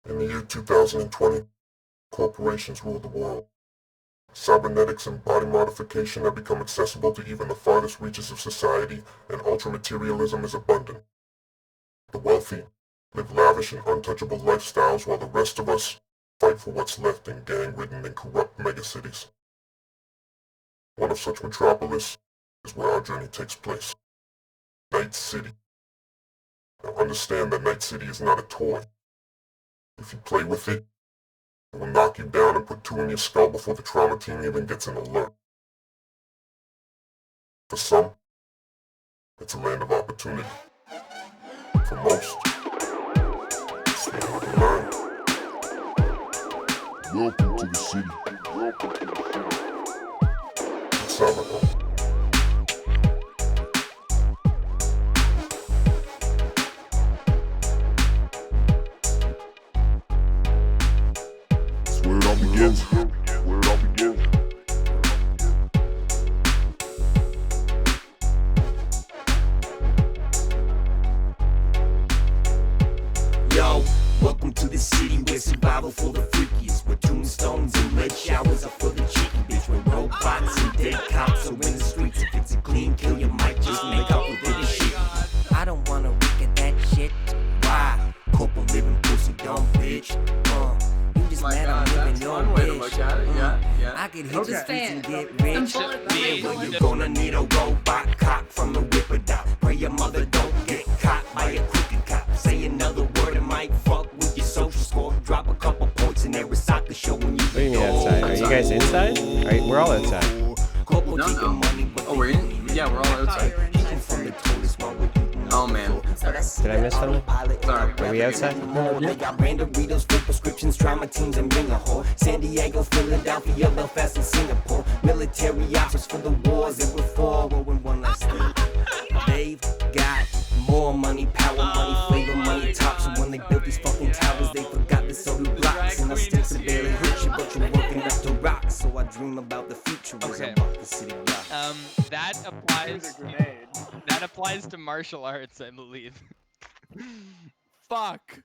In the year 2020, corporations rule the world. Cybernetics and body modification have become accessible to even the farthest reaches of society, and ultra-materialism is abundant. The wealthy live lavish and untouchable lifestyles while the rest of us fight for what's left in gang-ridden and corrupt megacities. One of such metropolis is where our journey takes place. Night City. Now understand that Night City is not a toy. If you play with it, it will knock you down and put two in your skull before the trauma team even gets an alert. For some, it's a land of opportunity. For most, it's where you can learn. Welcome to the city. It's CYBERDRUNK. Where it all begins. Where it all begins. Yo, welcome to the city where survival for the freakiest, where tombstones and lead showers are for the cheeky bitch, where robots and dead cops are in the streets. If it's a clean kill, you might just make up with it and shit. I don't wanna look at that shit. Why? Corporal living pussy dumb bitch. You just mad I'm living your bitch. I could hit the streets and get rich. Well, you're gonna need a robot cock from the whipper dot. Pray your mother don't get caught by a crooked cop. Say another word and might fuck with your social score. Drop a couple points in every soccer show when you. What do you mean outside? Are you guys inside? We're all outside. No. Oh, we're in? Yeah, we're all outside. Oh, man. Did I miss something? Sorry. Are we outside? They got random Doritos, full prescriptions, trauma teams, and ring a whore. San Diego, Philadelphia, Belfast, and Singapore. Military offers for the wars that were for. Well, when one last thing. They've got more money, power money, flavor money, tops. And when they built these fucking towers, they forgot to sell the blocks. And I still to barely hit you, but you're working up to rock. So I dream about the future as I walk the city blocks. That applies to martial arts, I believe. Fuck.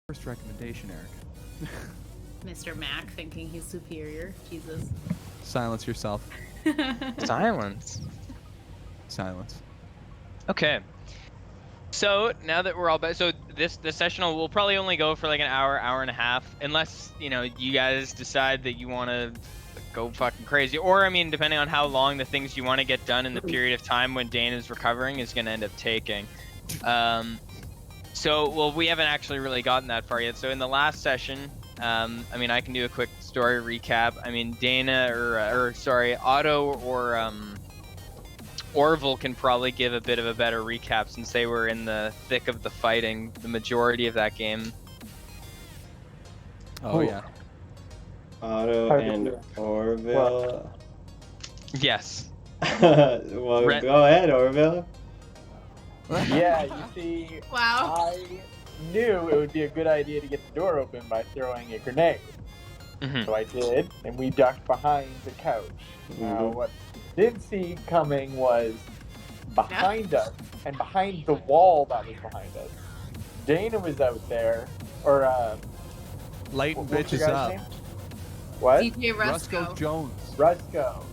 First recommendation, Eric. Mr. Mac thinking he's superior. Jesus. Silence yourself. Silence. Silence. Okay. So now that we're all back, so this session will probably only go for like an hour, hour and a half, unless you guys decide that you want to go fucking crazy, or I mean, depending on how long the things you want to get done in the period of time when Dane is recovering is going to end up taking. So, well, we haven't actually really gotten that far yet. So in the last session, I mean, I can do a quick story recap. I mean, Dana or sorry, Otto or Orville can probably give a bit of a better recap since they were in the thick of the fighting the majority of that game. Oh yeah. Otto and Orville. Yes. Well, go ahead, Orville. Yeah, you see, Wow. I knew it would be a good idea to get the door open by throwing a grenade. Mhm. So I did, and we ducked behind the couch. Now, what I didn't see coming was behind us, and behind the wall that was behind us. Dana was out there, or, Lighten what was your bitches guy's up. name? What? DJ Rusco Rusco. Jones. Rusco.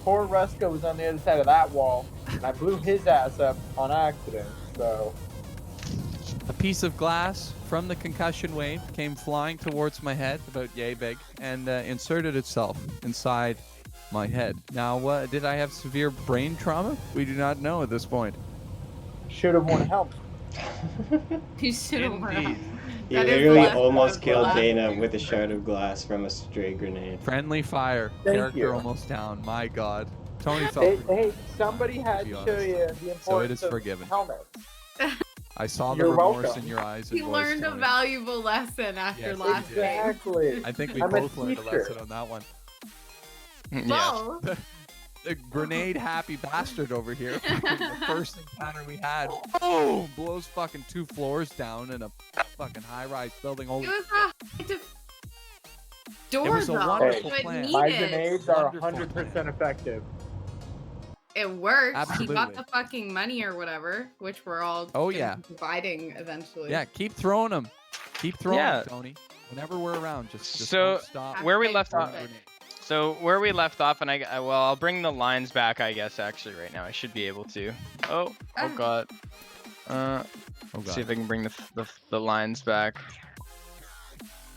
Poor Rusco was on the other side of that wall, and I blew his ass up on accident, so... A piece of glass from the concussion wave came flying towards my head, about yay big, and inserted itself inside my head. Now, did I have severe brain trauma? We do not know at this point. Should have won help. You should have Indeed. He That is the literally last almost one. killed Dana with a shard of glass from a stray grenade. Friendly fire. Thank Character you. almost down. My God. Tony felt Hey, pretty hey, bad, somebody to had be to show honest. you the So it importance is of forgiven. helmets. I saw the You're remorse welcome. in your eyes He and voice, learned a Tony. valuable lesson after Yes, he last did. game. Exactly. I think we I'm a both learned a teacher. lesson on that one. Yeah. Well, The grenade happy bastard over here. The first encounter we had, boom, blows fucking 2 floors down in a fucking high-rise building. it Holy was a door It was a though. wonderful so it plan. My needed. grenades are Wonderful 100% effective. It worked. He Absolutely. got the fucking money or whatever, which we're all Oh, gonna yeah. be dividing eventually. Yeah, keep throwing them. Keep throwing Yeah. them, Tony. Whenever we're around, just So, don't stop. where we Hashtag left off. perfect. So where we left off, and well, I'll bring the lines back, I guess. Actually, right now, I should be able to. Oh god. Oh, See if I can bring the lines back.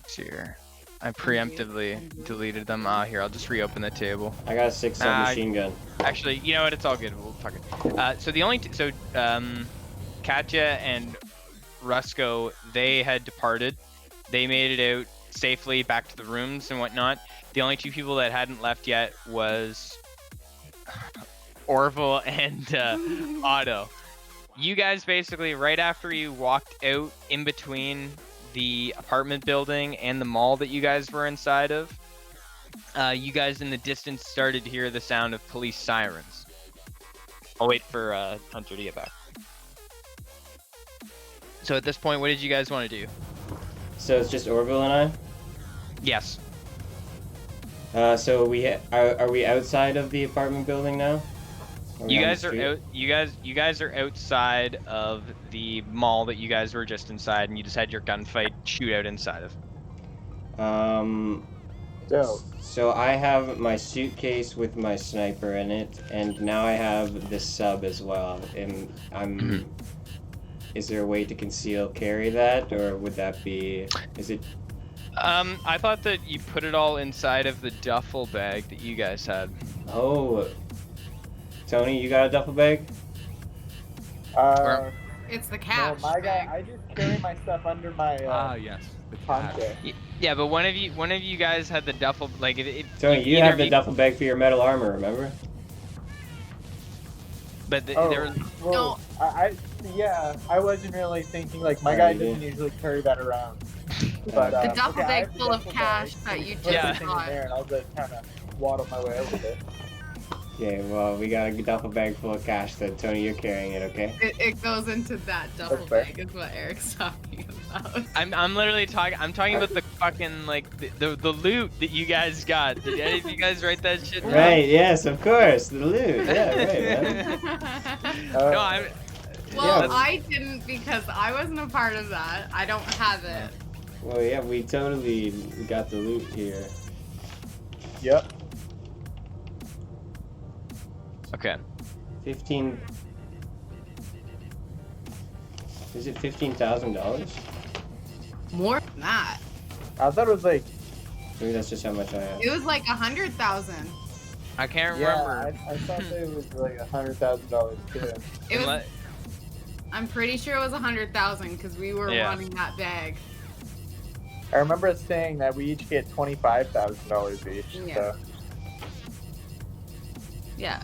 Let's see here. I preemptively deleted them. Ah, here, I'll just reopen the table. I got a 6 submachine gun. Actually, you know what? It's all good. We'll fuck it. So the only Katya and Rusko, they had departed. They made it out safely back to the rooms and whatnot. The only 2 people that hadn't left yet was Orville and Otto. You guys basically, right after you walked out in between the apartment building and the mall that you guys were inside of, you guys in the distance started to hear the sound of police sirens. I'll wait for Hunter to get back. So at this point, what did you guys want to do? So it's just Orville and Yes. I? So are we outside of the apartment building now? Are we You on the guys are street? out. You guys are outside of the mall that you guys were just inside, and you just had your gunfight shootout inside of. So, So I have my suitcase with my sniper in it, and now I have the sub as well. And I'm. Is there a way to conceal carry that, or would that be? Is it? I thought that you put it all inside of the duffel bag that you guys had. Oh. Tony, you got a duffel bag? It's the no, cash. my guy, bag. I just carry my stuff under my yes. The cash. poncho. Yeah, but one of you guys had the duffel. Like, Tony, you either have of the duffel bag for your metal armor, remember? But Oh, there. well, yeah, I wasn't really thinking, like, my Oh, guy you did? doesn't usually carry that around. But, The duffel okay, I bag have the full of duffel cash bag, that so you put just everything in got. there, and I'll just kind of waddle my way over there. Okay, well, we got a duffel bag full of cash then. Tony, you're carrying it, okay? It goes into that duffel That's fair. bag is what Eric's talking about. I'm literally talking. I'm talking about the fucking like the loot that you guys got. Did any of you guys write that shit down? Right, yes, of course. The loot. Yeah, right, man. No, I'm. Well, Yeah. I didn't because I wasn't a part of that. I don't have it. Well, yeah, we totally got the loot here. Yep. Okay. 15. Is it $15,000? More than that. I thought it was like, Maybe that's just how much I have. It was like 100,000. I can't yeah, remember. I thought that it was like $100,000 too. It was. Unle- I'm pretty sure it was 100,000 because we were Yeah. running that bag. I remember us saying that we each get $25,000 each. Yeah. So. Yeah.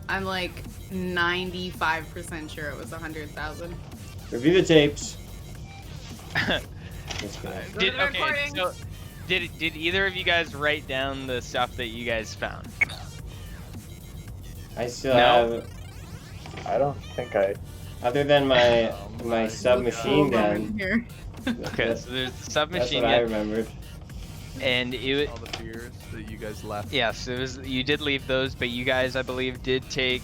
I'm like 95% sure it was 100,000. Review the tapes. Just kidding. Go to the okay, recording. so did either of you guys write down the stuff that you guys found? I still No. have, I don't think I. other than my my submachine gun. Here. Okay, That's- so there's the That's submachine what I gun, remembered. and it. All the beers that you guys left. Yes, it was. You did leave those, but you guys, I believe, did take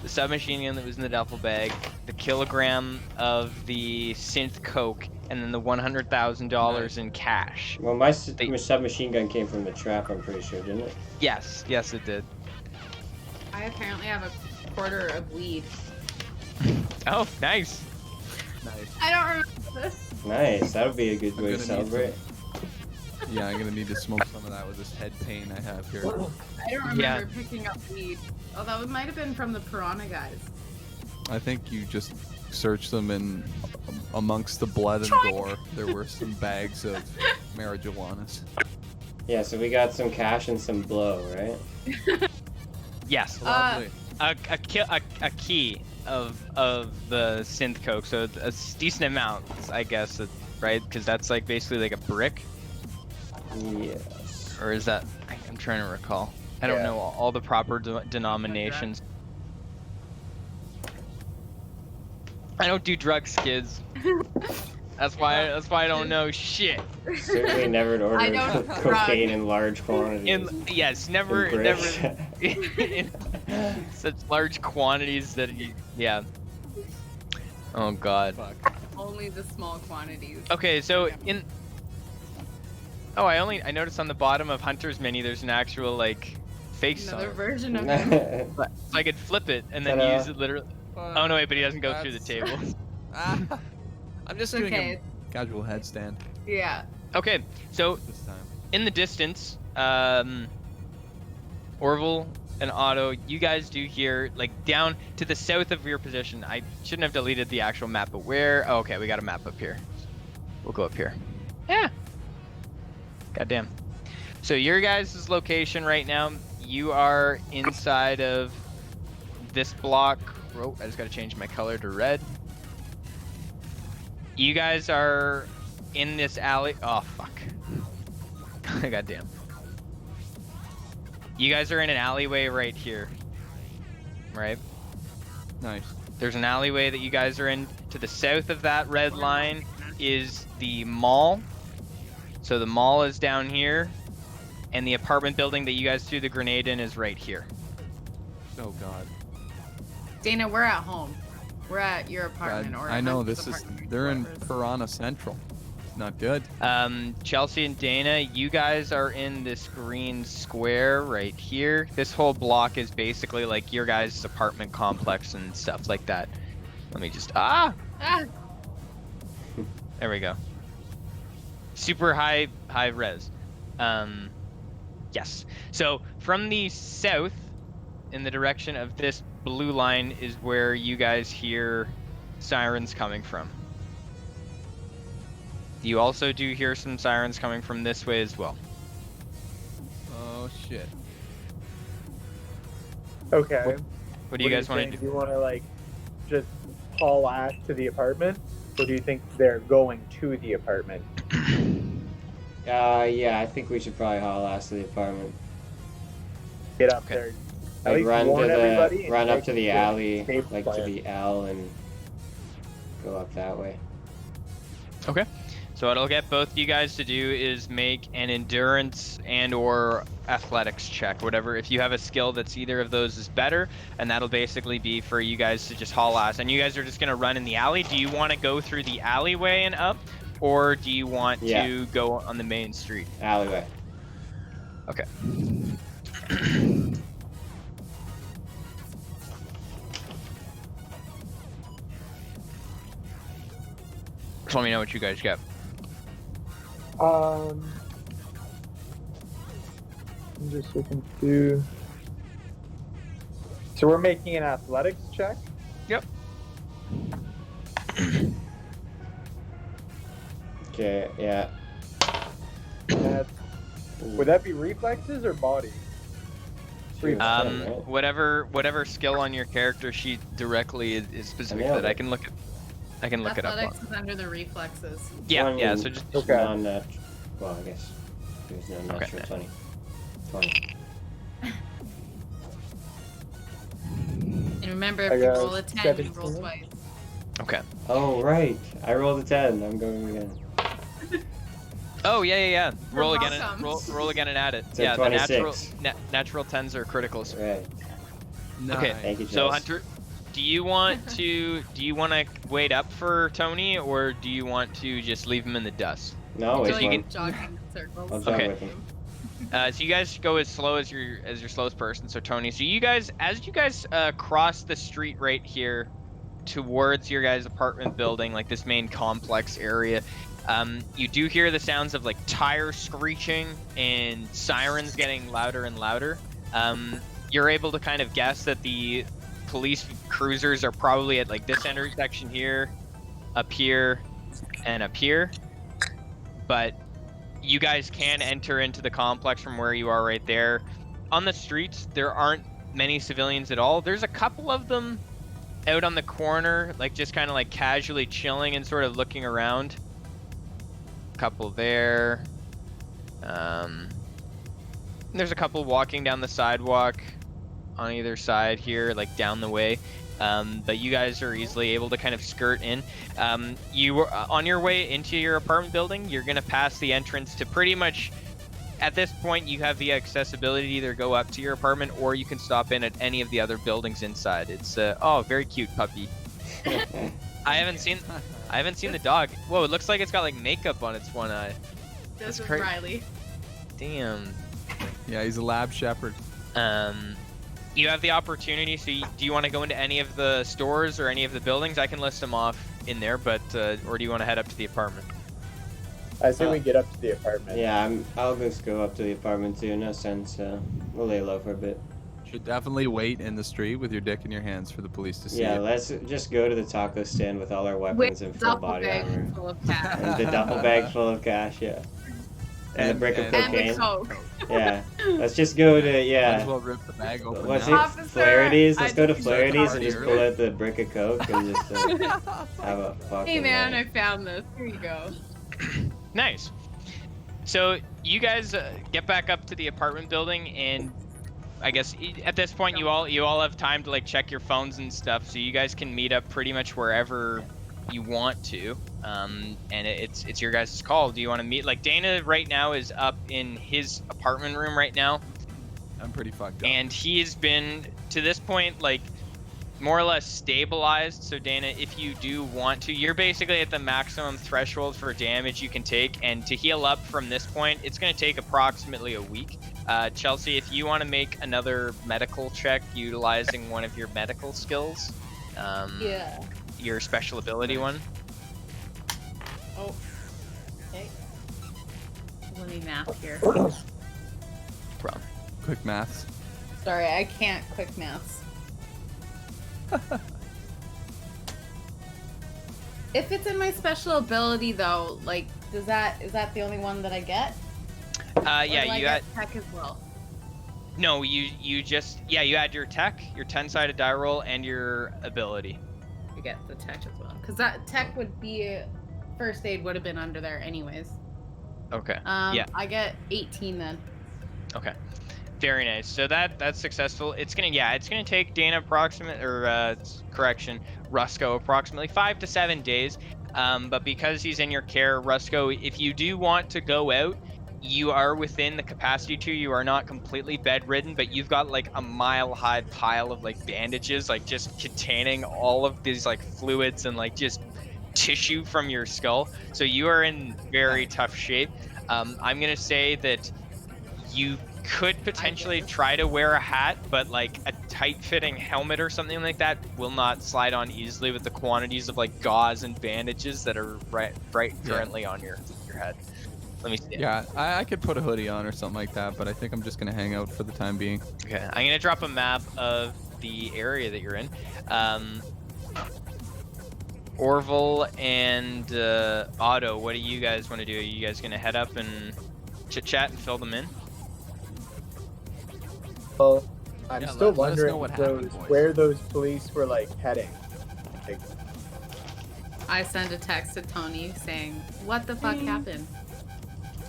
the submachine gun that was in the duffel bag, the kilogram of the synth coke, and then the $100,000 in cash. Well, my submachine gun came from the trap, I'm pretty sure, didn't it? Yes, yes, it did. I apparently have a quarter of weed. Oh, nice. Nice. I don't remember this. Nice, that'll be a good I'm way to gonna need celebrate. Yeah, I'm gonna need to smoke some of that with this head pain I have here. I don't remember Yeah. picking up weed. Oh, that might have been from the Piranha guys. I think you just searched them, and amongst the blood and gore, there were some bags of marijuanas. Yeah, so we got some cash and some blow, right? Yes. Lovely. A key of the synth coke, so a decent amount, I guess, right? Because that's like basically like a brick, Yes. or is that? I'm trying to recall. I don't know all the proper denominations. I don't do drugs, kids. That's why I don't know shit. Certainly never I ordered don't cocaine drug. in large quantities. Yes, never In bricks. in such large quantities that yeah. Oh god. Fuck. Only the small quantities. Okay, so in I noticed on the bottom of Hunter's mini there's an actual like face Another on it. version of it. So I could flip it and then Ta-da. use it literally. Oh no, wait, but he doesn't go through the table. I'm just doing Okay. a casual headstand Yeah. Okay, so this time. in the distance, Orville and Otto, you guys do hear, like, down to the south of your position. I shouldn't have deleted the actual map, but where? Oh, okay, we got a map up here. We'll go up here. Yeah. Goddamn. So your guys' location right now, you are inside of this block. Oh, I just gotta change my color to red. You guys are in this alley. Oh, fuck. Goddamn. You guys are in an alleyway right here. Right? Nice. There's an alleyway that you guys are in. To the south of that red line is the mall. So the mall is down here. And the apartment building that you guys threw the grenade in is right here. Oh god. Dana, we're at home. We're at your God, apartment or I know Hunter's this is. apartment, They're in whatever. Piranha Central. Not good. Chelsea and Dana, you guys are in this green square right here. This whole block is basically like your guys' apartment complex and stuff like that. Let me just Ah! there we go. Super high res. Yes. So from the south, in the direction of this blue line, is where you guys hear sirens coming from. You also do hear some sirens coming from this way as well. Oh shit. Okay. What do you guys want to Do do? you want to like just haul ass to the apartment, or do you think they're going to the apartment? Yeah, I think we should probably haul ass to the apartment. Get up Okay. there. At Like least run warn to everybody the and run up make to the sure alley, escape like to plan. the L, and go up that way. Okay. So what I'll get both you guys to do is make an endurance and or athletics check, whatever. If you have a skill that's either of those is better, and that'll basically be for you guys to just haul ass. And you guys are just gonna run in the alley. Do you want to go through the alleyway and up, or do you want to go on the main street? Alleyway. Okay. Just let me know what you guys get. I'm just looking through. So we're making an athletics check. Yep. Okay, yeah. That's, would that be reflexes or body? Right? Whatever skill on your character sheet directly is specific nailed that I it. can look at. I can look it up. Athletics is under the reflexes. Yeah. So just Okay. Non-natural. Well, I guess there's no natural 20. 20. And remember, I if you got roll a 10, you roll 17. twice. okay. Oh right, I rolled a 10. I'm going again. Oh yeah. Roll You're again. And, welcome. roll again and add it. So yeah, the natural 26. natural 10s are criticals. Right. Okay. Nice. Thank you, So Jess. Hunter, do you want to wait up for Tony, or do you want to just leave him in the dust? No, Until wait you one. get jogging in circles. I'll jog Okay. with him. So you guys go as slow as your slowest person. So Tony, so you guys cross the street right here towards your guys' apartment building, like this main complex area, you do hear the sounds of like tires screeching and sirens getting louder and louder. You're able to kind of guess that the police cruisers are probably at like this intersection here, up here, and up here. But you guys can enter into the complex from where you are right there. On the streets, there aren't many civilians at all. There's a couple of them out on the corner, like just kind of like casually chilling and sort of looking around. Couple there. There's a couple walking down the sidewalk on either side here, like down the way. But you guys are easily able to kind of skirt in. You were on your way into your apartment building. You're gonna pass the entrance to pretty much. At this point, you have the accessibility to either go up to your apartment or you can stop in at any of the other buildings inside. It's oh, very cute puppy. I haven't seen the dog. Whoa, it looks like it's got like makeup on its one eye. This is crazy. Riley. Damn. Yeah, he's a lab shepherd. You have the opportunity. So do you want to go into any of the stores or any of the buildings? I can list them off in there, but or do you want to head up to the apartment? I say we get up to the apartment. Yeah, I'll just go up to the apartment too. No sense. We'll lay low for a bit. Should definitely wait in the street with your dick in your hands for the police to see Yeah, it. let's just go to the taco stand with all our weapons With and full duffel body bag armor. full of cash. And the duffel bag full of cash, yeah. And the brick of And the cocaine. coke. Yeah. Let's just go to, Might as yeah. well rip the bag open What's now. it? Officer, Flaherty's? Let's I go to just- Flaherty's and just Party pull early. out the brick of coke and just have a fucking Hey man, I night. found this. Here you go. Nice. So you guys get back up to the apartment building, and I guess at this point you all have time to like check your phones and stuff, so you guys can meet up pretty much wherever you want to. And it's your guys' call. Do you want to meet? Like Dana right now is up in his apartment room right now, I'm pretty fucked up. and he's been to this point like more or less stabilized. So Dana, if you do want to, you're basically at the maximum threshold for damage you can take, and to heal up from this point, it's going to take approximately a week. Chelsea, if you want to make another medical check utilizing one of your medical skills, Yeah. your special ability one. Oh. Okay. Let me math here. Problem. Quick maths. Sorry, I can't quick maths. If it's in my special ability though, like is that the only one that I get? Or Yeah, do I you get got. tech as well. No, you just you add your tech, your 10-sided die roll, and your ability. I get the tech as well. Cause that tech would be first aid would have been under there anyways. Okay. Yeah. I get 18 then. Okay. Very nice. So that's successful. It's gonna take Dana Rusco approximately 5 to 7 days. But because he's in your care, Rusco, if you do want to go out, you are within the capacity to. You are not completely bedridden, but you've got like a mile-high pile of like bandages, like just containing all of these like fluids and like just tissue from your skull. So you are in very tough shape. I'm gonna say that you could potentially try to wear a hat, but like a tight-fitting helmet or something like that will not slide on easily with the quantities of like gauze and bandages that are right currently on your head. Let me see. Yeah, I could put a hoodie on or something like that, but I think I'm just gonna hang out for the time being. Okay, I'm gonna drop a map of the area that you're in. Orville and Otto, what do you guys want to do? Are you guys gonna head up and chit-chat and fill them in? Well, I'm Yeah, still let us know wondering what happened, boys. where those police were like heading. Like, I send a text to Tony saying, "What the fuck happened?"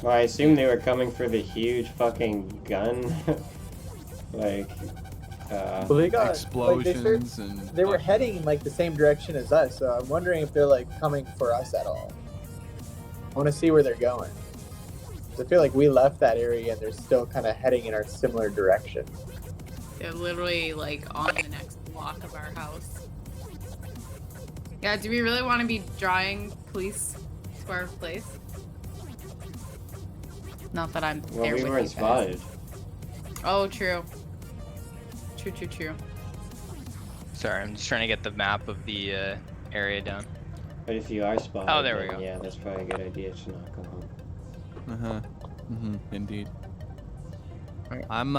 Well, I assume they were coming for the huge fucking gun. like, well, they got Explosions and they were heading in like the same direction as us, so I'm wondering if they're like coming for us at all. I want to see where they're going. 'Cause I feel like we left that area and they're still kind of heading in our similar direction. They're literally like on the next block of our house. Yeah, do we really want to be drawing police to our place? Not that I'm well, there we with weren't you guys. spotted. Oh, true. True. Sorry, I'm just trying to get the map of the area down. But if you are spotted, Oh, there we then go. yeah, that's probably a good idea to not go home. Uh-huh. Indeed. Alright. I'm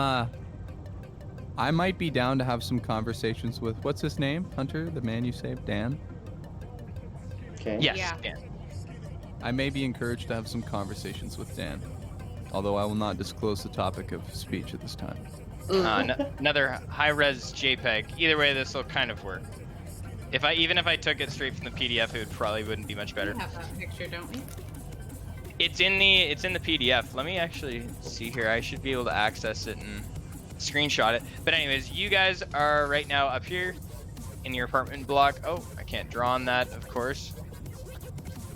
I might be down to have some conversations with, what's his name, Hunter, the man you saved, Dan? Okay. Yes. Yeah. Dan. I may be encouraged to have some conversations with Dan, although I will not disclose the topic of speech at this time. Another high-res JPEG. Either way, this will kind of work. Even if I took it straight from the PDF, it probably wouldn't be much better. We have that picture, don't we? It's in the PDF. Let me actually see here. I should be able to access it and screenshot it. But anyways, you guys are right now up here in your apartment block. Oh, I can't draw on that, of course.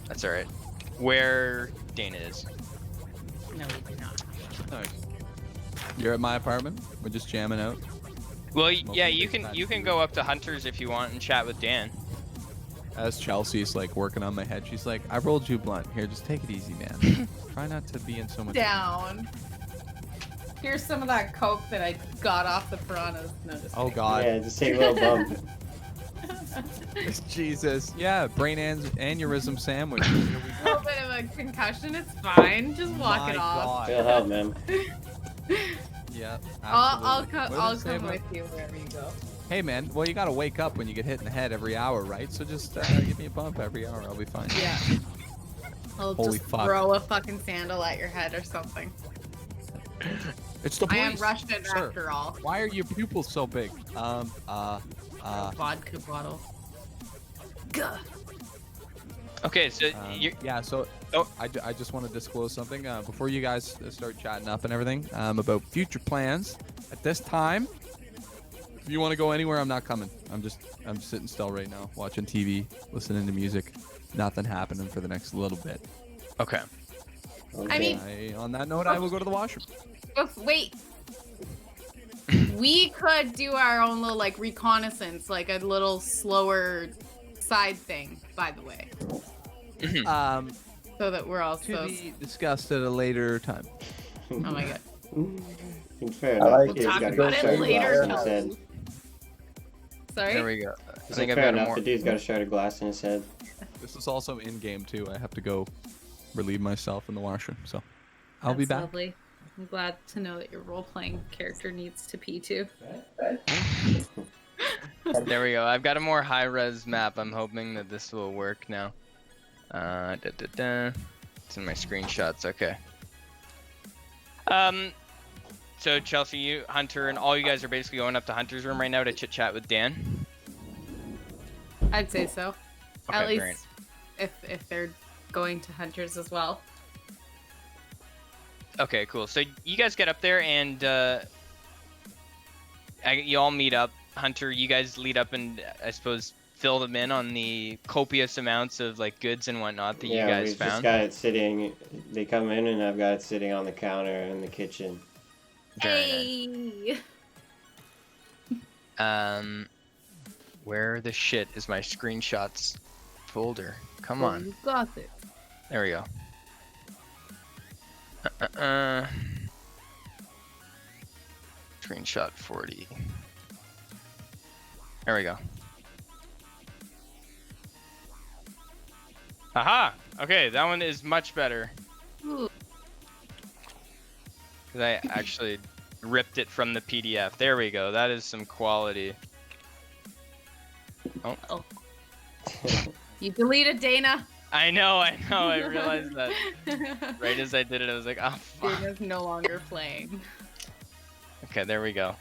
That's all right. Where Dana is. No, we do not. Nice. You're at my apartment. We're just jamming out. Well, Smoking yeah, big you fat can weed. go up to Hunter's if you want and chat with Dan. As Chelsea's like working on my head, she's like, "I rolled you blunt. Here, just take it easy, man. Try not to be in so much." Down. Here's some of that coke that I got off the piranhas. No, just Oh kidding. God. Yeah, just take a little bump. Jesus. Yeah, brain aneurysm sandwich. Here we A go. little bit of a concussion. It's fine. Just walk My it off. It'll help, man. Yeah. I'll absolutely. come. What did I'll it say come about- with you wherever you go. Hey man, well you gotta wake up when you get hit in the head every hour, right? So just give me a bump every hour, I'll be fine. Yeah. I'll Holy just fuck. throw a fucking sandal at your head or something. It's the I police. am Russian sir. after all. Why are your pupils so big? Vodka bottle. Gah. Okay, so you Yeah, so Oh. I just want to disclose something before you guys start chatting up and everything about future plans. At this time, if you want to go anywhere, I'm not coming. I'm sitting still right now, watching TV, listening to music. Nothing happening for the next little bit. okay? I mean, On that note, I will go to the washroom. wait. We could do our own little like reconnaissance, like a little slower side thing, by the way, so that we're all To so. be discussed at a later time. Oh my god. Fair I enough. like He's Talk got a about shard it of later, glass in his head. Sorry. There we go. I He's think like, I've fair got a enough. more. The dude's got a shard of glass in his head. This is also in game too. I have to go relieve myself in the washroom, so I'll be That's back. Lovely. I'm glad to know that your role-playing character needs to pee too. There we go. I've got a more high-res map. I'm hoping that this will work now. It's in my screenshots. Okay. So Chelsea, you, Hunter, and all you guys are basically going up to Hunter's room right now to chit chat with Dan. I'd say so. Okay, At very least if they're going to hunters as well. Okay, cool. So you guys get up there and you all meet up. Hunter, you guys lead up and I suppose fill them in on the copious amounts of like goods and whatnot that you guys we've just found. got it sitting. They come in and I've got it sitting on the counter in the kitchen. Very Hey. Where the shit is my screenshots folder? Come on. You got it. There we go. Screenshot 40. There we go. Aha! Okay, that one is much better. Ooh. Because I actually ripped it from the PDF. There we go. That is some quality. Oh. You deleted Dana. I know. I realized that. Right as I did it, I was like, oh, fuck. Dana's no longer playing. Okay, there we go.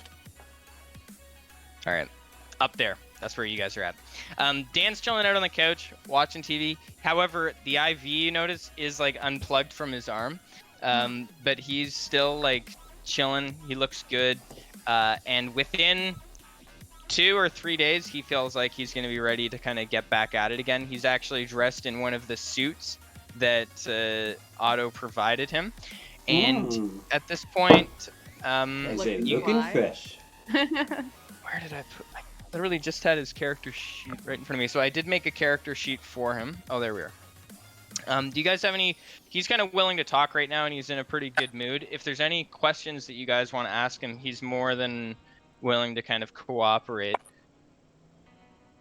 All right, up there. That's where you guys are at. Dan's chilling out on the couch, watching TV. However, the IV, you notice, is like unplugged from his arm. But he's still like chilling. He looks good. And within 2 or 3 days, he feels like he's going to be ready to kind of get back at it again. He's actually dressed in one of the suits that Otto provided him. And Ooh. at this point, I say, Looking looking fly. fresh. where did I put? I literally just had his character sheet right in front of me. So I did make a character sheet for him. Oh, there we are. Do you guys have any? He's kind of willing to talk right now, and he's in a pretty good mood. If there's any questions that you guys want to ask him, he's more than willing to kind of cooperate.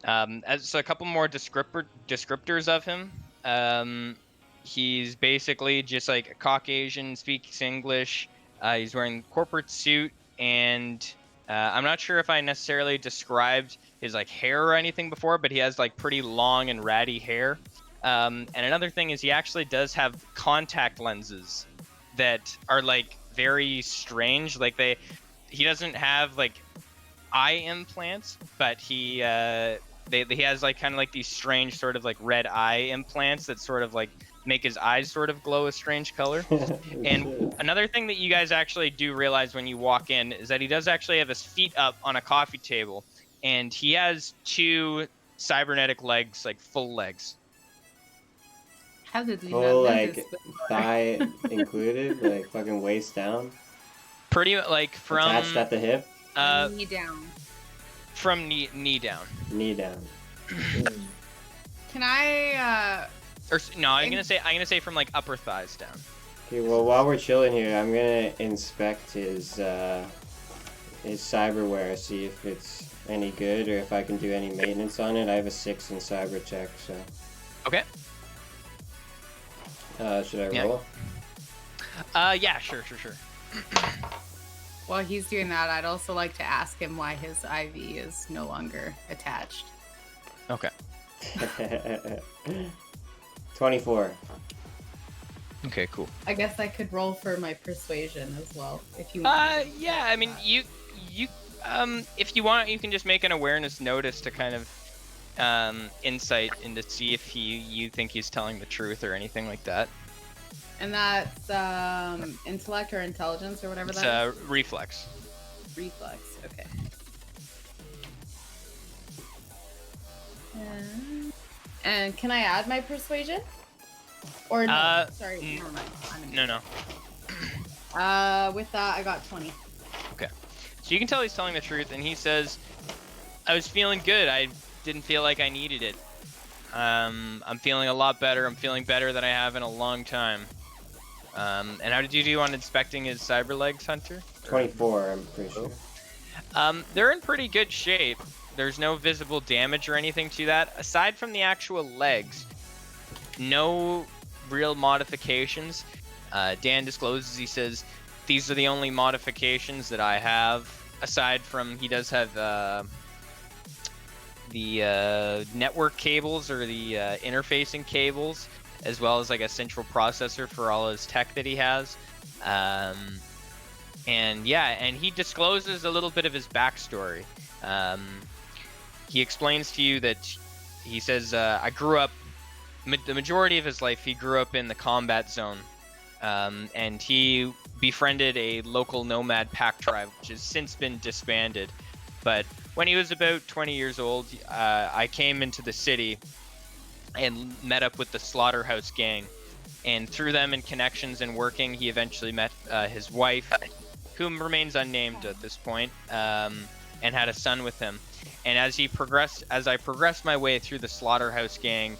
So a couple more descriptors of him. He's basically just like a Caucasian, speaks English. He's wearing a corporate suit, and I'm not sure if I necessarily described his like hair or anything before, but he has like pretty long and ratty hair. And another thing is he actually does have contact lenses that are like very strange. Like he doesn't have like eye implants, but he has like kind of like these strange sort of like red eye implants that sort of like make his eyes sort of glow a strange color. And another thing that you guys actually do realize when you walk in is that he does actually have his feet up on a coffee table, and he has 2 cybernetic legs, like full legs. How did we Full not know like this before? thigh included, like fucking waist down, Pretty like from attached at the hip, Knee down. from knee down. knee down. Can I? Or no, I'm gonna say from like upper thighs down. Okay, well while we're chilling here, I'm gonna inspect his cyberware, see if it's any good or if I can do any maintenance on it. I have a 6 in cyber tech, so. Okay. Should I Yeah. roll? Yeah, sure. While he's doing that, I'd also like to ask him why his IV is no longer attached. Okay. 24. Okay, cool. I guess I could roll for my persuasion as well, if you want. Yeah, I mean, you, if you want, you can just make an awareness notice to kind of, insight into see if you think he's telling the truth or anything like that. And that's intellect or intelligence or whatever It's that is? reflex. Reflex, okay. And can I add my persuasion? Or no? Sorry, never mind. No. With that, I got 20. Okay. So you can tell he's telling the truth, and he says, I was feeling good. I didn't feel like I needed it. I'm feeling a lot better. I'm feeling better than I have in a long time. And how did you do on inspecting his cyber legs, Hunter? 24, I'm pretty sure. They're in pretty good shape. There's no visible damage or anything to that. Aside from the actual legs, no real modifications. Dan discloses, he says, these are the only modifications that I have. Aside from, he does have the network cables or the interfacing cables, as well as like a central processor for all his tech that he has. And yeah, and he discloses a little bit of his backstory. He explains to you that he says, I grew up, the majority of his life, he grew up in the combat zone. And he befriended a local nomad pack tribe, which has since been disbanded. But when he was about 20 years old, I came into the city and met up with the Slaughterhouse gang. And through them and connections and working, he eventually met his wife, whom remains unnamed at this point, and had a son with him. And as I progressed my way through the Slaughterhouse gang,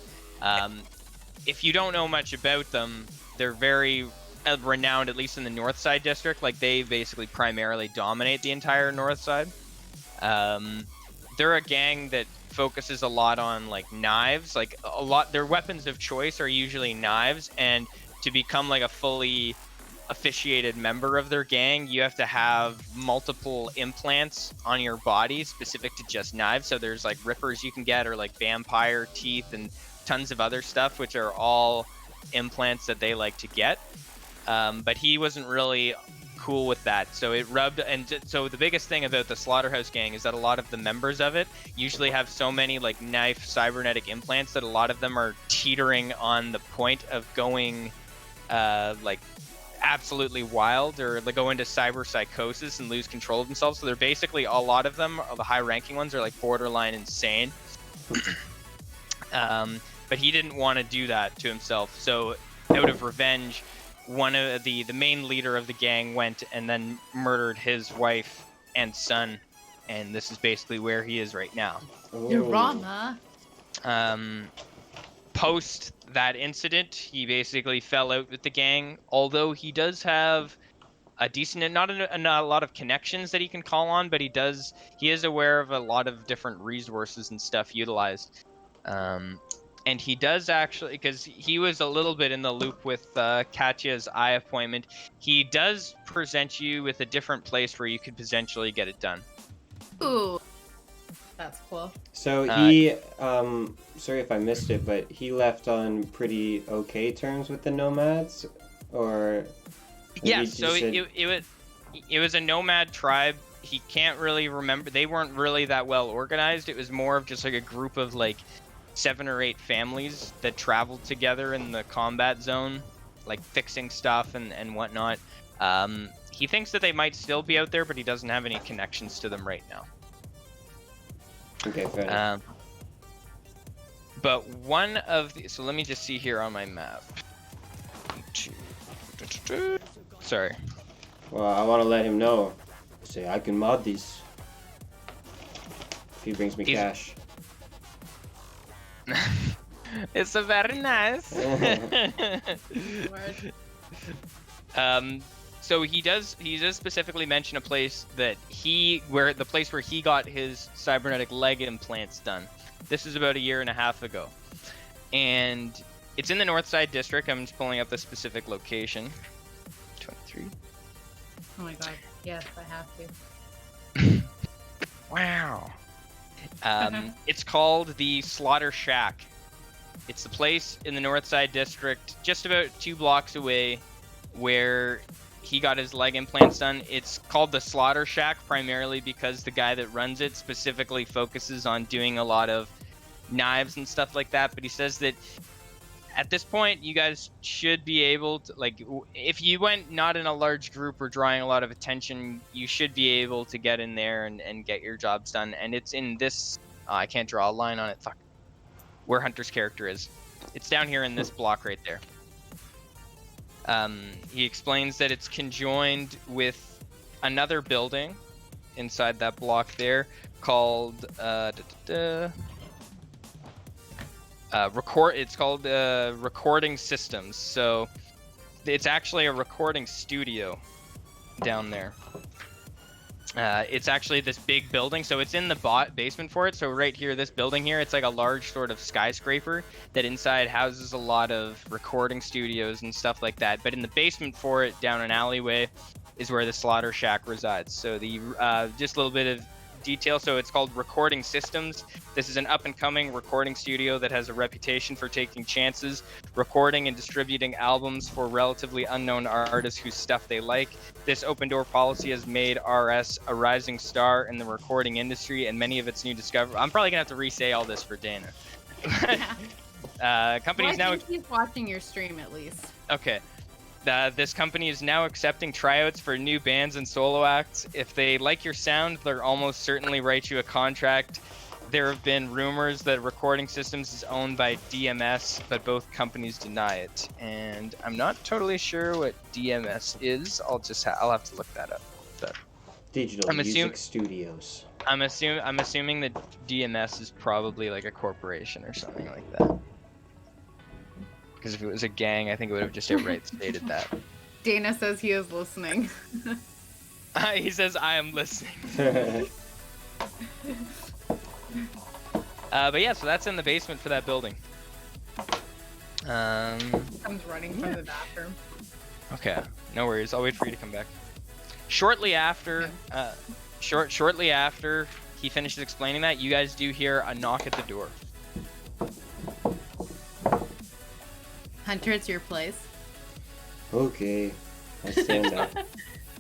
if you don't know much about them, they're very renowned, at least in the North Side district. Like, they basically primarily dominate the entire North Side. They're a gang that focuses a lot on like knives. Like their weapons of choice are usually knives, and to become like a fully officiated member of their gang, you have to have multiple implants on your body specific to just knives. So there's like rippers you can get, or like vampire teeth, and tons of other stuff, which are all implants that they like to get. But he wasn't really cool with that, so it rubbed. And so the biggest thing about the Slaughterhouse gang is that a lot of the members of it usually have so many like knife cybernetic implants that a lot of them are teetering on the point of going like absolutely wild, or they go into cyber psychosis and lose control of themselves. So they're basically, a lot of them, the high ranking ones, are like borderline insane. But he didn't want to do that to himself, so out of revenge, one of the main leader of the gang went and then murdered his wife and son, and this is basically where he is right now. You're wrong, huh? Post that incident, he basically fell out with the gang, although he does have a decent, not a lot of connections that he can call on, but he is aware of a lot of different resources and stuff utilized. And he does actually, because he was a little bit in the loop with Katya's eye appointment, he does present you with a different place where you could potentially get it done. Ooh. That's cool. So he, sorry if I missed it, but he left on pretty okay terms with the nomads, or? Yeah, he so just said- it was a nomad tribe. He can't really remember. They weren't really that well organized. It was more of just like a group of like 7 or 8 families that traveled together in the combat zone, like fixing stuff and whatnot. He thinks that they might still be out there, but he doesn't have any connections to them right now. Okay, fair enough. But one of the, so let me just see here on my map. Sorry. Well, I want to let him know. Say, I can mod these. If he brings me cash. It's a very nice. So he does specifically mention a place that the place where he got his cybernetic leg implants done. This is about 1.5 years ago. And it's in the Northside District. I'm just pulling up the specific location. 23. Oh my god. Yes, I have to. Wow. It's called the Slaughter Shack. It's the place in the Northside District, just about 2 blocks away, where he got his leg implants done. It's called the Slaughter Shack primarily because the guy that runs it specifically focuses on doing a lot of knives and stuff like that. But he says that at this point, you guys should be able to, like, if you went not in a large group or drawing a lot of attention, you should be able to get in there and get your jobs done. And it's in this, I can't draw a line on it, fuck, where Hunter's character is. It's down here in this block right there. He explains that it's conjoined with another building inside that block there called, it's called Recording Systems. So it's actually a recording studio down there. It's actually this big building, so it's in the basement for it. So right here, this building here, it's like a large sort of skyscraper that inside houses a lot of recording studios and stuff like that. But in the basement for it, down an alleyway, is where the Slaughter Shack resides. So the just a little bit of detail. So it's called Recording Systems. This is an up-and-coming recording studio that has a reputation for taking chances, recording and distributing albums for relatively unknown artists whose stuff they like. This open-door policy has made RS a rising star in the recording industry, and many of its new discoveries. I'm probably gonna have to re-say all this for Dana. Companies well, I now. think he's watching your stream at least. Okay. This company is now accepting tryouts for new bands and solo acts. If they like your sound, they'll almost certainly write you a contract. There have been rumors that Recording Systems is owned by DMS, but both companies deny it. And I'm not totally sure what DMS is. I'll have to look that up. But Digital Music Studios. I'm assuming that DMS is probably like a corporation or something like that. Because if it was a gang, I think it would have just outright stated that. Dana says he is listening. He says, I am listening. But yeah, so that's in the basement for that building. Comes running from the bathroom. Okay, no worries. I'll wait for you to come back. Shortly after he finishes explaining that, you guys do hear a knock at the door. Hunter, it's your place. Okay, I stand up.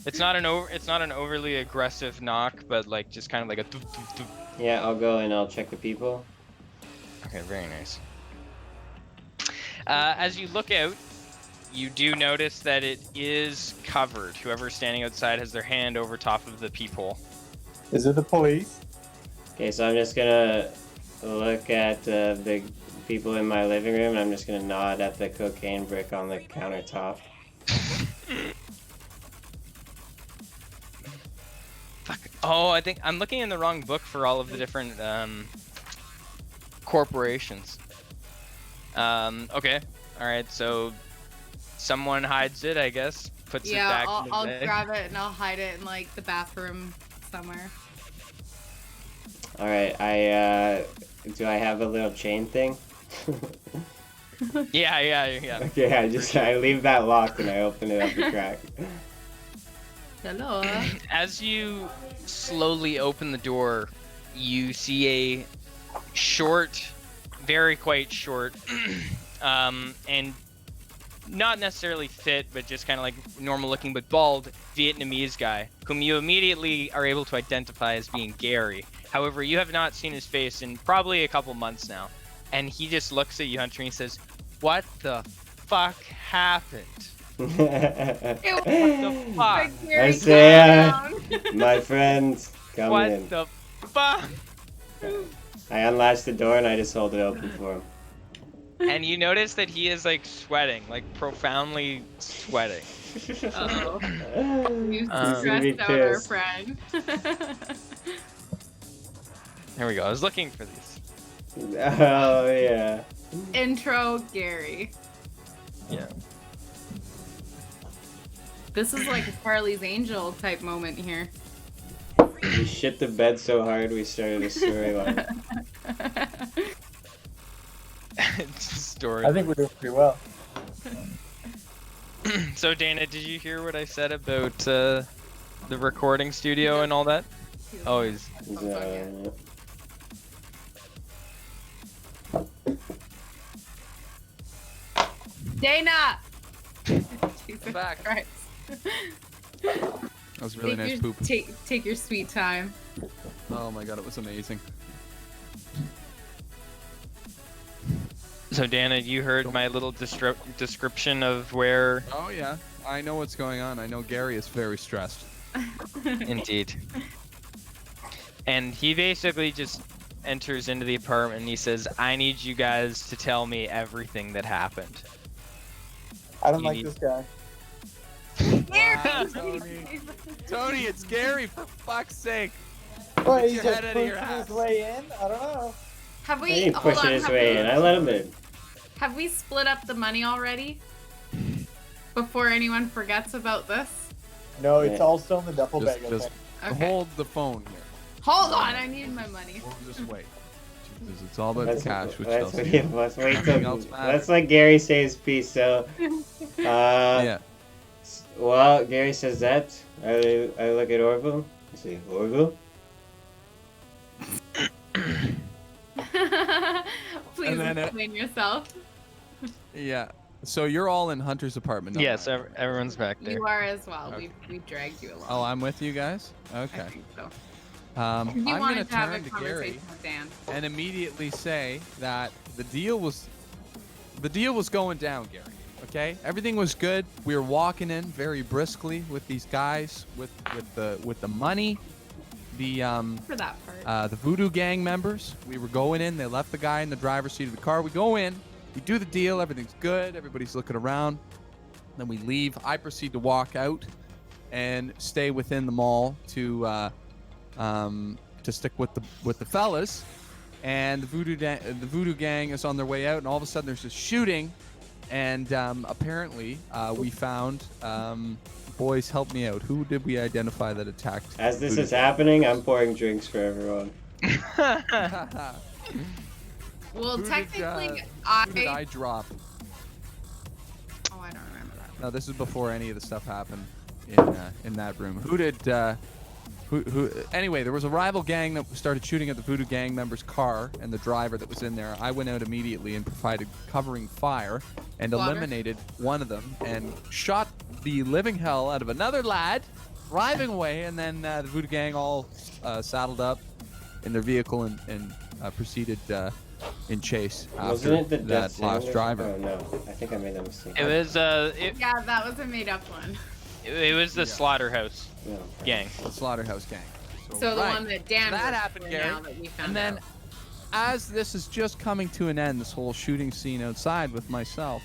It's not an overly aggressive knock, but like just kind of like a doop, doop, doop. Yeah, I'll go and I'll check the people. Okay, very nice. As you look out, you do notice that it is covered. Whoever's standing outside has their hand over top of the peephole. Is it the police? Okay, so I'm just gonna look at the people in my living room, and I'm just gonna nod at the cocaine brick on the countertop. Fuck. Oh, I think I'm looking in the wrong book for all of the different corporations. Okay. All right. So someone hides it, I guess. Puts it back. Yeah, in the I'll bag. grab it and I'll hide it in like the bathroom somewhere. All right, do I have a little chain thing? Yeah. Okay, I leave that locked and I open it up the crack. Hello. As you slowly open the door, you see a short, very quite short, and not necessarily fit, but just kind of like normal looking, but bald Vietnamese guy, whom you immediately are able to identify as being Gary. However, you have not seen his face in probably a couple months now. And he just looks at you, Hunter, and he says, "What the fuck happened? What the fuck? Gary, Isaiah. calm down. My friend, come What in. the fuck?" I unlatched the door and I just hold it open for him. And you notice that he is like sweating, like profoundly sweating. Uh-oh. You Um, stressed out our friend. Here we go. I was looking for these. Oh, yeah. Intro Gary. Yeah. This is like a Charlie's Angel type moment here. We shit the bed so hard we started a storyline. Story. I think we're doing pretty well. So Dana, did you hear what I said about the recording studio and all that? Oh, he's Dana! Jesus Back. Christ. That was really nice poop. Take your sweet time. Oh my god, it was amazing. So Dana, you heard my little description of where. Oh yeah, I know what's going on. I know Gary is very stressed. Indeed. And he basically just enters into the apartment and he says, "I need you guys to tell me everything that happened." I don't You like need- this guy. Wow, Tony, it's Gary, for fuck's sake. What, Get he's your just head out of your pushing ass. his way in? I don't know. Have He we ain't hold pushing on, his have way we- in. I let him in. Have we split up the money already? Before anyone forgets about this? No, it's Yeah. all still in the duffel Just- bag. I just- think. Okay. Hold the phone here. Hold on, I need my money. We'll just wait. Jesus, it's all about the cash, which let's, Chelsea. let's wait Nothing till. else matters. Let's let Gary say his piece. So, Yeah. well, Gary says that. I look at Orville. I say, Orville. Please And then, explain yourself. Yeah. So you're all in Hunter's apartment. Yes, right? everyone's back there. You are as well. Okay. We dragged you along. Oh, I'm with you guys? I Okay. think so. You You I'm gonna wanted to have a turn to Gary conversation with Dan. and immediately say that the deal was going down, Gary. Okay? Everything was good. We were walking in very briskly with these guys with the money. The For that part. the Voodoo Gang members. We were going in. They left the guy in the driver's seat of the car. We go in. We do the deal. Everything's good. Everybody's looking around. Then we leave. I proceed to walk out and stay within the mall to stick with the fellas. And the Voodoo Gang is on their way out. And all of a sudden, there's this shooting. And apparently, we found. Boys, help me out. Who did we identify that attacked? As this Voodoo is happening, I'm pouring drinks for everyone. Well, Who did, technically, Who did I drop? Oh, I don't remember that. No, this is before any of the stuff happened in that room. Who did? Who? Anyway, there was a rival gang that started shooting at the Voodoo Gang member's car and the driver that was in there. I went out immediately and provided covering fire and Water. eliminated one of them and shot the living hell out of another lad, driving away. And then the Voodoo Gang all saddled up in their vehicle and proceeded in chase after Wasn't it the that Death last Sandwich? driver. Oh no, I think I made that mistake. It was Yeah, that was a made-up one. it was the Slaughterhouse No. gang. The Slaughterhouse Gang. So the right. one that Dan That works happened, for Gary. now that we found And then, out. as this is just coming to an end, this whole shooting scene outside with myself,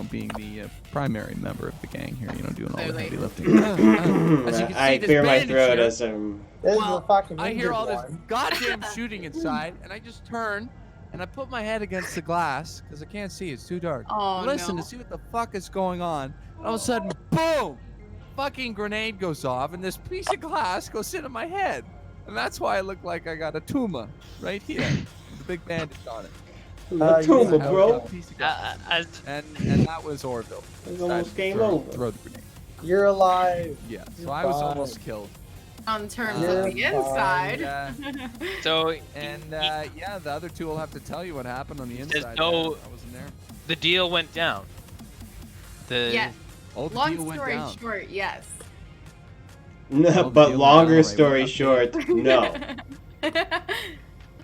being the primary member of the gang here, doing all the Clearly. heavy lifting. As you can see, I this clear my bandage throat here, as I'm. This Well, is the fucking I hear injured all this one. goddamn shooting inside, and I just turn and I put my head against the glass because I can't see; it's too dark. Oh, Listen no. to see what the fuck is going on. And all of a sudden, boom! Fucking grenade goes off, and this piece of glass goes into my head, and that's why I look like I got a tumor right here, with a big bandage on it. Tumor, I bro. got a piece of glass. As And that was Orville. It's almost Decided to game throw over. the grenade. You're alive. Yeah, so You're I was fine. almost killed. On terms You're of the fine. inside. So Yeah, the other two will have to tell you what happened on the says inside. no- man. I wasn't there. the deal went down. The Yeah. Oh, the Long deal went story down. short, yes. the deal But went longer down, right? story We got short, no.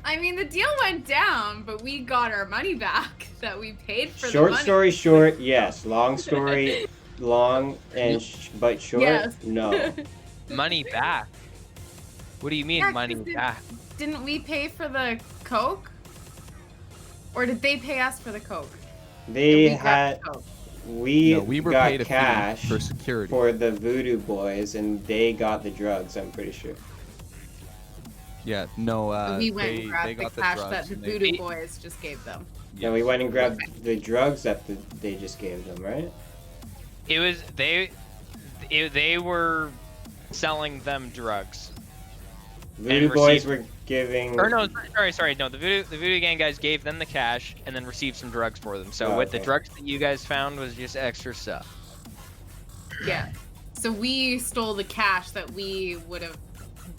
I mean, the deal went down, but we got our money back that we paid for the Short money. story short, yes. Long story long and but short, Yes. no. money back. What do you mean Yeah, money 'cause back? Didn't we pay for the Coke? Or did they pay us for the Coke? They And we got had the Coke. we, No, we were got paid a fee cash for security. for the Voodoo Boys, and they got the drugs. I'm pretty sure. Yeah, no, So we went they and grabbed the got the cash drugs that the and they- Voodoo Boys just gave them. Yeah, we went and grabbed the drugs that they just gave them, right? It was they were selling them drugs. Voodoo And Boys received- were giving. Or no, sorry, no. The Voodoo Gang guys gave them the cash and then received some drugs for them. So Oh, what the okay. drugs that you guys found was just extra stuff. Yeah. So we stole the cash that we would have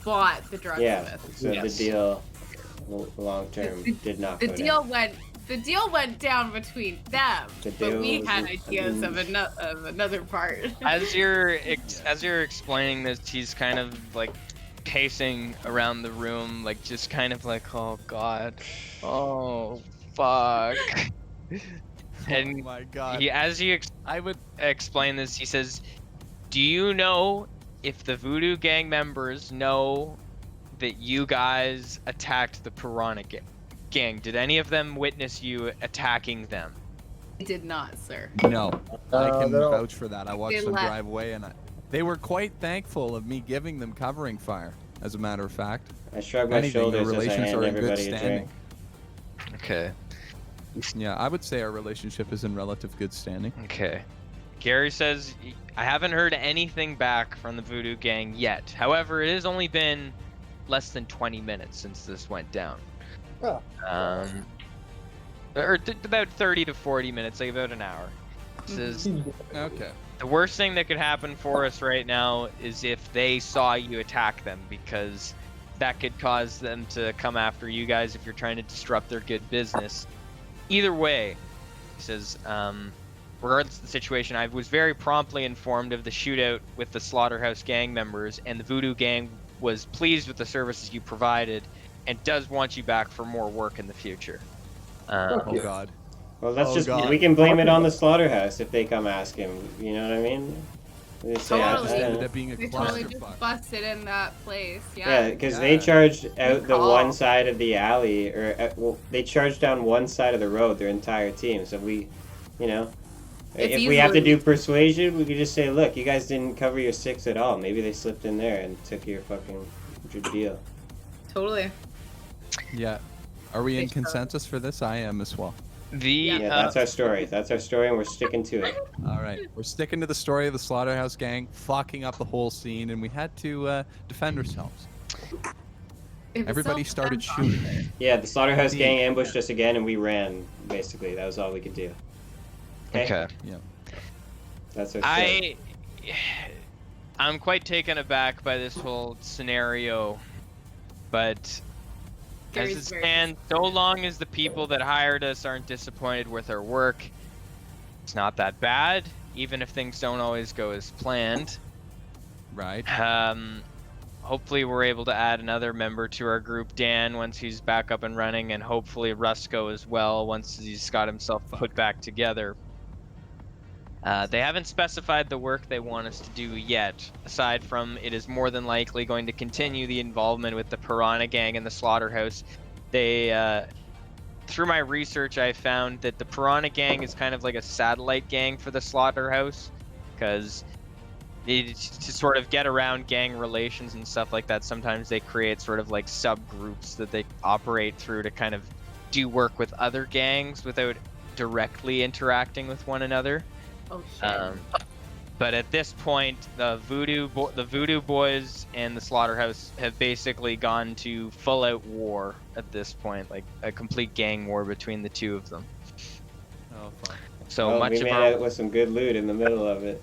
bought the drugs Yeah, with. so Yes. the deal, long term, did not The go deal down. went down between them, The but deal we was- had ideas of another part. As you're explaining this, he's kind of like pacing around the room, like just kind of like, oh god, oh fuck. And oh my god. as you I would explain this, he says, "Do you know if the Voodoo Gang members know that you guys attacked the Piranha Gang? Did any of them witness you attacking them?" I did not, sir. no. I can they're all- vouch for that. I watched They them left. drive away, and they were quite thankful of me giving them covering fire. As a matter of fact, I shrugged my anything, the shoulders as I relations hand are in good everybody a standing. drink. Okay. Yeah, I would say our relationship is in relative good standing. Okay. Gary says, "I haven't heard anything back from the Voodoo Gang yet. However, it has only been less than 20 minutes since this went down. Oh. About 30 to 40 minutes, like about an hour." He says, Okay. "The worst thing that could happen for us right now is if they saw you attack them, because that could cause them to come after you guys if you're trying to disrupt their good business. Either way," he says, "regardless of the situation, I was very promptly informed of the shootout with the Slaughterhouse Gang members, and the Voodoo Gang was pleased with the services you provided and does want you back for more work in the future." Oh god. Well, let's Oh, just God. we can blame it on the slaughterhouse if they come ask him. You know what I mean? They say, Totally. I don't Ended know. up being a They totally clusterfuck. just busted in that place. Yeah, Yeah. because Yeah. they charged out the Good call. one side of the alley, or well, they charged down one side of the road, their entire team. So we, you know, It's if we have to easily- do persuasion, we could just say, look, you guys didn't cover your six at all. Maybe they slipped in there and took your deal. Totally. Yeah. Are we in Think so. consensus for this? I am as well. Yeah, that's our story. That's our story, and we're sticking to it. All right. We're sticking to the story of the Slaughterhouse Gang, fucking up the whole scene, and we had to defend ourselves. It was Everybody started shooting. Yeah, the Slaughterhouse Yeah. Gang ambushed us again, and we ran. Basically, that was all we could do. Okay. Yeah. That's our story. I'm quite taken aback by this whole scenario, but as Gary's it very stands, so long as the people that hired us aren't disappointed with our work, it's not that bad, even if things don't always go as planned. Right. Hopefully we're able to add another member to our group, Dan, once he's back up and running, and hopefully Rusko as well, once he's got himself put back together. They haven't specified the work they want us to do yet, aside from it is more than likely going to continue the involvement with the Piranha Gang and the Slaughterhouse. They, through my research, I found that the Piranha Gang is kind of like a satellite gang for the Slaughterhouse, because to sort of get around gang relations and stuff like that, sometimes they create sort of like subgroups that they operate through to kind of do work with other gangs without directly interacting with one another. Oh shit. But at this point, the Voodoo Boys and the Slaughterhouse have basically gone to full-out war at this point, like a complete gang war between the two of them. Oh fuck. So Well, much we of made our out with some good loot in the middle of it.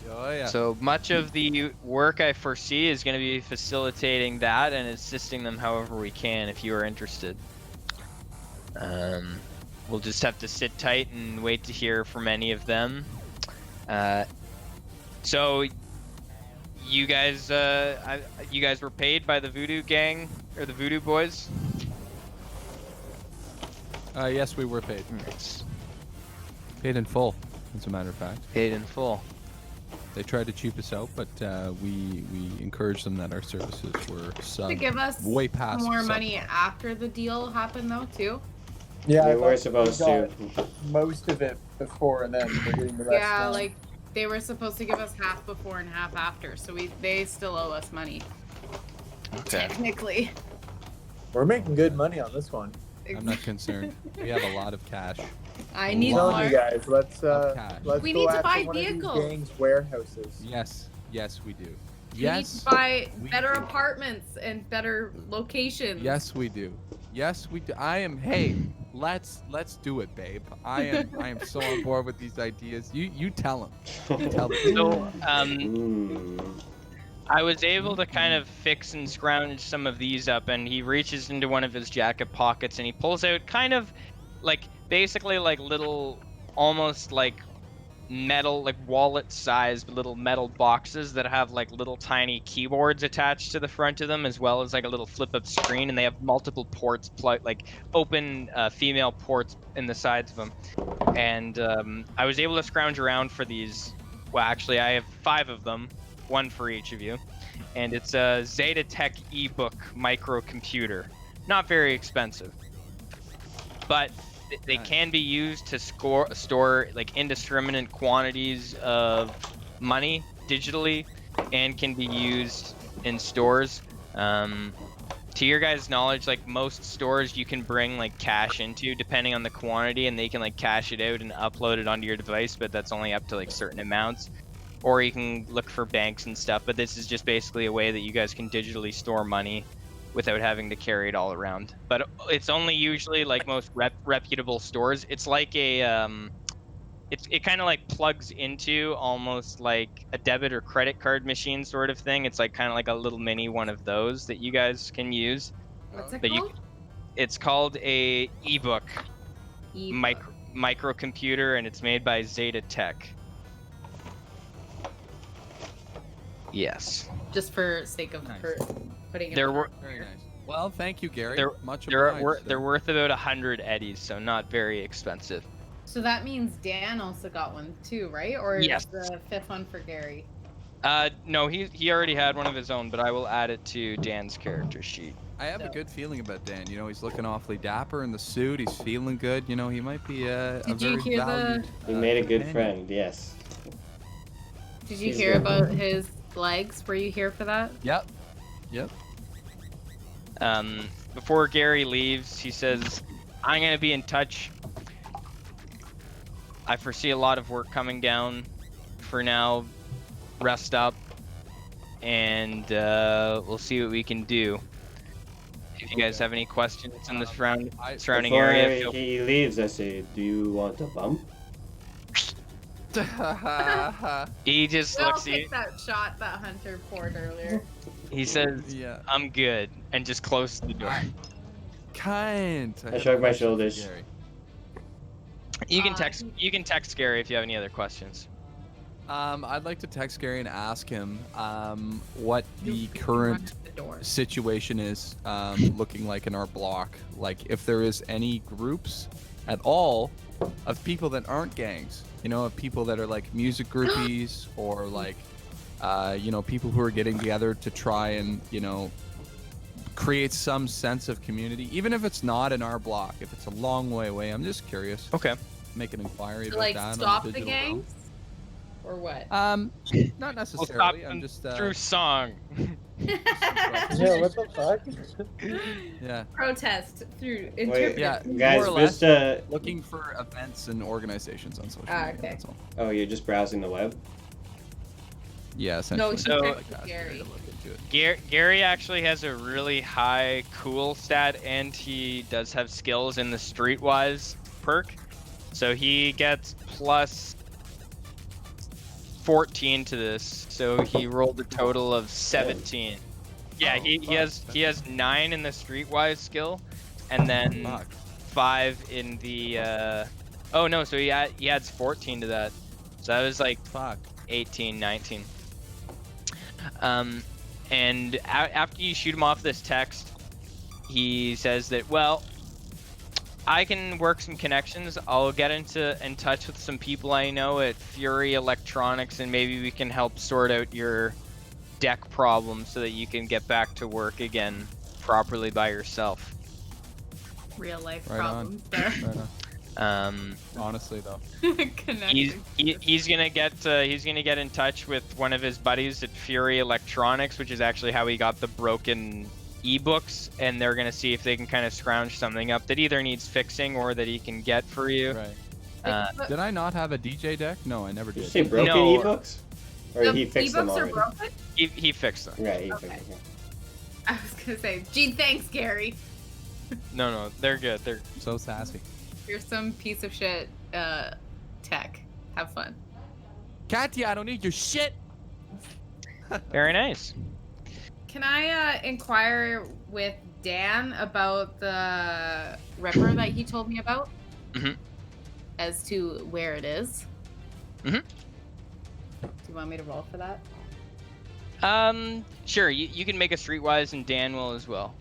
Oh yeah. So much of the work I foresee is going to be facilitating that and assisting them however we can if you are interested. We'll just have to sit tight and wait to hear from any of them. So you guys were paid by the Voodoo Gang or the Voodoo Boys? Yes, we were paid. Nice. Paid in full, as a matter of fact. Paid in full. They tried to cheap us out, but we encouraged them that our services were To give us way past more sub. money after the deal happened, though, too. Yeah, We I were thought supposed we to. got most of it before, and then we're getting the rest. Yeah, now. like they were supposed to give us half before and half after, so they still owe us money. Okay. Technically. We're making good money on this one. I'm not concerned. We have a lot of cash. I I'm need telling more. you guys, let's cash. we need to after buy one of these vehicles. gangs' warehouses. Yes, yes, we do. We Yes, need to buy we better do. apartments and better locations. Yes, we do. Yes, we do. I am. Hey, let's do it, babe. I am so on board with these ideas. You tell him. You tell him. So Mm. I was able to kind of fix and scrounge some of these up, and he reaches into one of his jacket pockets and he pulls out kind of like basically like little, almost like metal, like wallet sized little metal boxes that have like little tiny keyboards attached to the front of them, as well as like a little flip up screen, and they have multiple ports, like open female ports in the sides of them. And I was able to scrounge around for these. Well, actually, I have 5 of them, one for each of you, and it's a Zeta Tech ebook microcomputer. Not very expensive, but they Nice. can be used to store like indiscriminate quantities of money digitally, and can be used in stores. To your guys' knowledge, like most stores you can bring like cash into depending on the quantity, and they can like cash it out and upload it onto your device, but that's only up to like certain amounts. Or you can look for banks and stuff, but this is just basically a way that you guys can digitally store money without having to carry it all around. But it's only usually like most reputable stores. It's like a it kind of like plugs into almost like a debit or credit card machine sort of thing. It's like kind of like a little mini one of those that you guys can use. What's it But called? it's called a ebook Ebook. microcomputer, and it's made by Zeta Tech. Yes. Just for sake of Nice. putting it. There were Very nice. Well, thank you, Gary. They're- Much they're obliged. they're worth about 100 eddies, so not very expensive. So that means Dan also got one too, right? Or Yes. is the 5th one for Gary? No, he already had one of his own, but I will add it to Dan's character sheet. I have a So- good feeling about Dan. You know, he's looking awfully dapper in the suit. He's feeling good. You know, he might be a Did you very hear the- valued. He made a good companion. friend, yes. Did you He's hear good. about his legs? Were you here for that? Yep. Yep. Before Gary leaves, he says, "I'm gonna be in touch. I foresee a lot of work coming down. For now, rest up, and we'll see what we can do. If you guys have any questions in the surrounding Before area, feel he leaves, I say, do you want a bump? He just We all looks at you. picked that shot that Hunter poured earlier. He says, Yeah. "I'm good," and just closes the door. Kind. I have shrug a my question for shoulders. Gary. You can text Gary if you have any other questions. I'd like to text Gary and ask him what the You can current run to the door. situation is looking like in our block. Like, if there is any groups at all of people that aren't gangs. You know, of people that are like music groupies or like, you know, people who are getting together to try and, you know, create some sense of community, even if it's not in our block, if it's a long way away. I'm just curious. Okay. Make an inquiry To about like that. on stop the digital realm. gangs? Or what? Not We'll necessarily. stop I'm them just through song. Yeah, what the fuck? yeah, Protest through Wait, interpret. yeah. Guys, more or just looking for events and organizations on social Ah, media. okay. That's all. oh, you're just browsing the web? Yeah, No, essentially. he So- texted Gary. Look into it. Gary actually has a really high cool stat, and he does have skills in the streetwise perk. So he gets plus 14 to this, so he rolled a total of 17. Yeah, Oh, he has 9 in the streetwise skill, and then Fuck. 5 in the. Oh no, so he adds 14 to that, so that was like Fuck. 18, 19. And after you shoot him off this text, he says that, well, I can work some connections. I'll get in touch with some people I know at Fury Electronics, and maybe we can help sort out your deck problem so that you can get back to work again properly by yourself. Real life Right problems on. there. Right on. Honestly though. Connecting. He's gonna get in touch with one of his buddies at Fury Electronics, which is actually how he got the broken ebooks, and they're gonna see if they can kind of scrounge something up that either needs fixing or that he can get for you. Right. Did I not have a DJ deck? No, I never Did you did. say broken No. ebooks? Or The he fixed them ebooks are already? broken? He fixed them. Right, he Okay. fixed them. I was gonna say, gee, thanks, Gary. No, they're good. They're So sassy. You're some piece of shit tech. Have fun. Katya, I don't need your shit. very nice. Can I inquire with Dan about the Ripper that he told me about? Mhm. As to where it is? Mhm. Do you want me to roll for that? Sure. You can make a streetwise, and Dan will as well.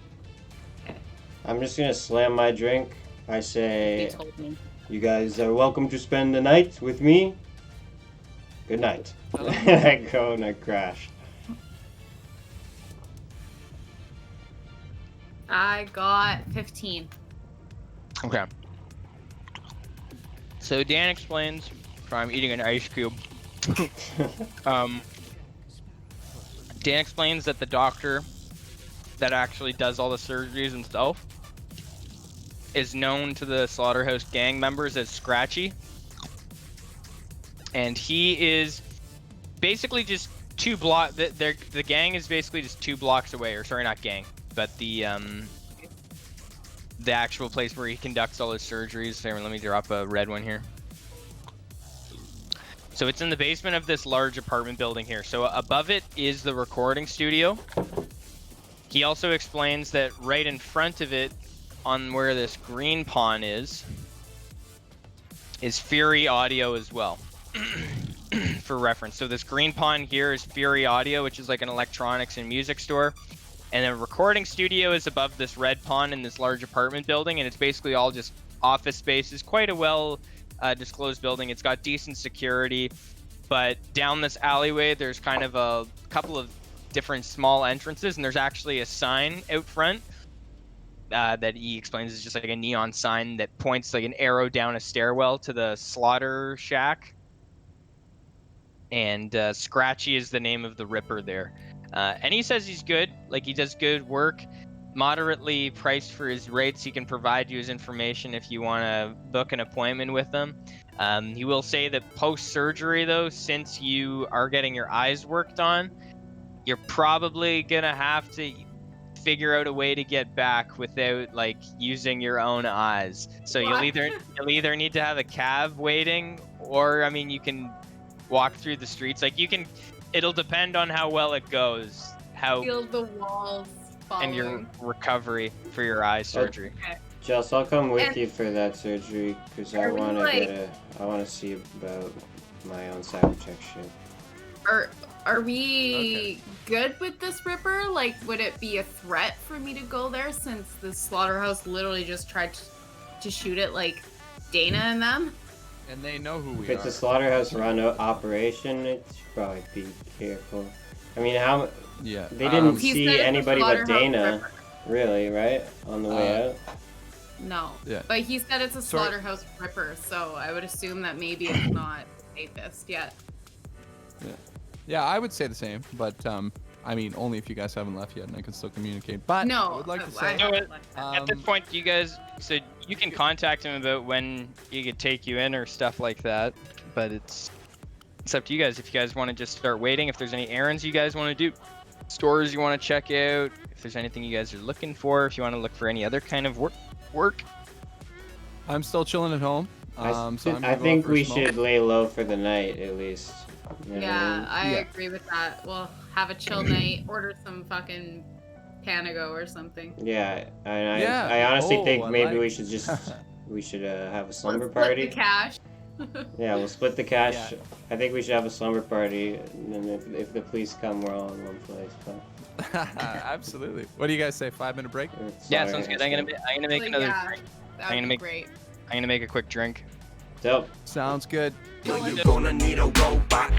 I'm just gonna slam my drink. I He say, told me. you guys are welcome to spend the night with me. Good night. I go and I crash. I got 15. Okay. So Dan explains, I'm eating an ice cube. Dan explains that the doctor that actually does all the surgeries himself is known to the Slaughterhouse gang members as Scratchy. And he is basically just the gang is basically just 2 blocks away, or sorry, not gang, but the actual place where he conducts all his surgeries. Here, let me drop a red one here. So it's in the basement of this large apartment building here. So above it is the recording studio. He also explains that right in front of it, on where this green pawn is Fury Audio as well. For reference. So this green pawn here is Fury Audio, which is like an electronics and music store. And the recording studio is above this red pawn in this large apartment building, and it's basically all just office spaces. Quite a well disclosed building. It's got decent security, but down this alleyway there's kind of a couple of different small entrances, and there's actually a sign out front that he explains is just like a neon sign that points like an arrow down a stairwell to the slaughter shack. And Scratchy is the name of the Ripper there. And he says he's good, like he does good work, moderately priced for his rates. He can provide you his information if you want to book an appointment with him. He will say that post-surgery though, since you are getting your eyes worked on, you're probably gonna have to figure out a way to get back without like using your own eyes. So you'll either need to have a cab waiting, or I mean you can walk through the streets. Like you can, it'll depend on how well it goes, how Feel the walls falling. and your recovery for your eye surgery. Okay. Jess, I'll come with And- you for that surgery because I Are we, want to like- I want to see about my own cybertech shit. Are we good with this Ripper? Like, would it be a threat for me to go there since the slaughterhouse literally just tried to shoot it like Dana and them? And they know who we If it's are. a slaughterhouse run operation, it should probably be careful. I mean, how Yeah. they didn't He see said it's a anybody but slaughterhouse Dana, Ripper. really, right? On the way out. No. Yeah. But he said it's a Sorry. slaughterhouse Ripper, so I would assume that maybe it's not safest yet. Yeah, I would say the same, but I mean, only if you guys haven't left yet, and I can still communicate. But No, I would like to I say, You know haven't what? left that. At this point, you guys, so you can contact him about when he could take you in or stuff like that. But it's up to you guys. If you guys want to just start waiting, if there's any errands you guys want to do, stores you want to check out, if there's anything you guys are looking for, if you want to look for any other kind of work. I'm still chilling at home. So I'm I gonna go out think for a we smoke. should lay low for the night at least. You know what Yeah, I Yeah. agree with that. We'll have a chill night, order some fucking Panago or something. Yeah, Yeah. I honestly Oh, think I maybe like- we should just have a slumber Let's split party. the cash. Yeah, we'll split the cash. Yeah. I think we should have a slumber party, and then if the police come, we're all in one place. But Absolutely. What do you guys say? 5-minute break? Yeah, sorry, sounds good. I I'm gonna still- make Like, another yeah, drink. that I'm would gonna be make- great. I'm gonna make a quick drink. Dope. Sounds good. You're gonna need a robot